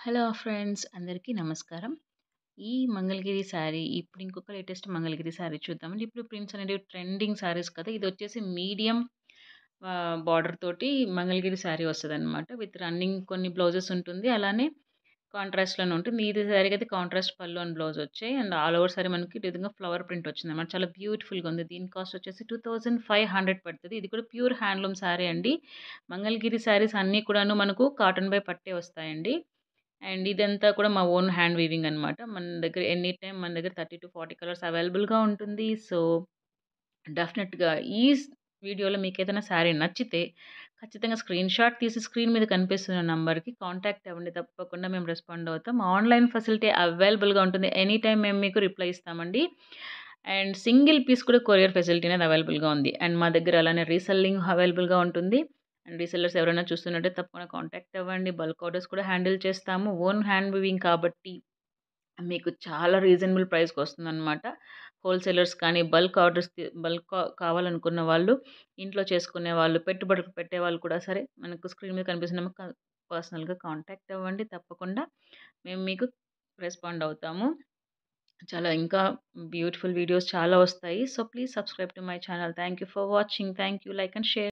Hello friends అందరికీ నమస్కారం. ఈ మంగళగిరి శారీ ఇప్పుడు ఇంకొక లేటెస్ట్ మంగళగిరి శారీ చూద్దామండి. ఇప్పుడు ప్రింట్స్ అనేటివి ట్రెండింగ్ శారీస్ కదా! ఇదొచ్చేసి మీడియం బార్డర్ తోటి మంగళగిరి శారీ వస్తదనమాట. విత్ రన్నింగ్ కొన్ని బ్లౌజెస్ ఉంటుంది. అలానే కాంట్రాస్ట్‌లోనే ఉంటుంది. ఇది శారీకైతే కాంట్రాస్ట్ పళ్ళు అండ్ బ్లౌజ్ వచ్చాయి. అండ్ ఆల్ ఓవర్ శారీ మనకి ఈ విధంగా ఫ్లవర్ ప్రింట్ వచ్చిందనమాట. చాలా బ్యూటిఫుల్‌గా ఉంది. దీని కాస్ట్ వచ్చేసి 2500 పడతది. ఇది కూడా ప్యూర్ హ్యాండ్లూమ్ శారీ అండి. మంగళగిరి శారీస్ అన్నీ కూడాను మనకు కాటన్ బై పట్టే వస్తాయండి. అండ్ ఇదంతా కూడా మా ఓన్ హ్యాండ్ వీవింగ్ అనమాట. మన దగ్గర ఎనీ టైమ్ మన దగ్గర 30-40 కలర్స్ అవైలబుల్‌గా ఉంటుంది. సో, డెఫినెట్‌గా ఈ వీడియోలో మీకేదైనా శారీ నచ్చితే ఖచ్చితంగా స్క్రీన్‌షాట్ తీసి స్క్రీన్ మీద కనిపిస్తున్న నంబర్‌కి కాంటాక్ట్ అవ్వండి. తప్పకుండా మేము రెస్పాండ్ అవుతాం. ఆన్‌లైన్ ఫెసిలిటీ అవైలబుల్‌గా ఉంటుంది. ఎనీ టైమ్ మేము మీకు రిప్లై ఇస్తామండి. అండ్ సింగిల్ పీస్ కూడా కొరియర్ ఫెసిలిటీ అనేది అవైలబుల్‌గా ఉంది. అండ్ మా దగ్గర అలానే రీసెల్లింగ్ అవైలబుల్‌గా ఉంటుంది. అండ్ రీసెల్లర్స్ ఎవరైనా చూస్తున్నట్టే తప్పకుండా కాంటాక్ట్ అవ్వండి. బల్క్ ఆర్డర్స్ కూడా హ్యాండిల్ చేస్తాము. ఓన్ హ్యాండ్ వీవింగ్ కాబట్టి మీకు చాలా రీజనబుల్ ప్రైస్‌కొస్తుందనమాట. హోల్‌సేలర్స్ కానీ, బల్క్ ఆర్డర్స్ బల్క్ కావాలనుకున్న వాళ్ళు, ఇంట్లో చేసుకునే వాళ్ళు, పెట్టుబడులకు పెట్టేవాళ్ళు కూడా సరే, మనకు స్క్రీన్ మీద కనిపిస్తున్న నెంబర్‌కి పర్సనల్‌గా కాంటాక్ట్ అవ్వండి. తప్పకుండా మేము మీకు రెస్పాండ్ అవుతాము. చాలా ఇంకా బ్యూటిఫుల్ వీడియోస్ చాలా వస్తాయి. So, please subscribe to my channel. Thank you for watching. Thank you. Like and share.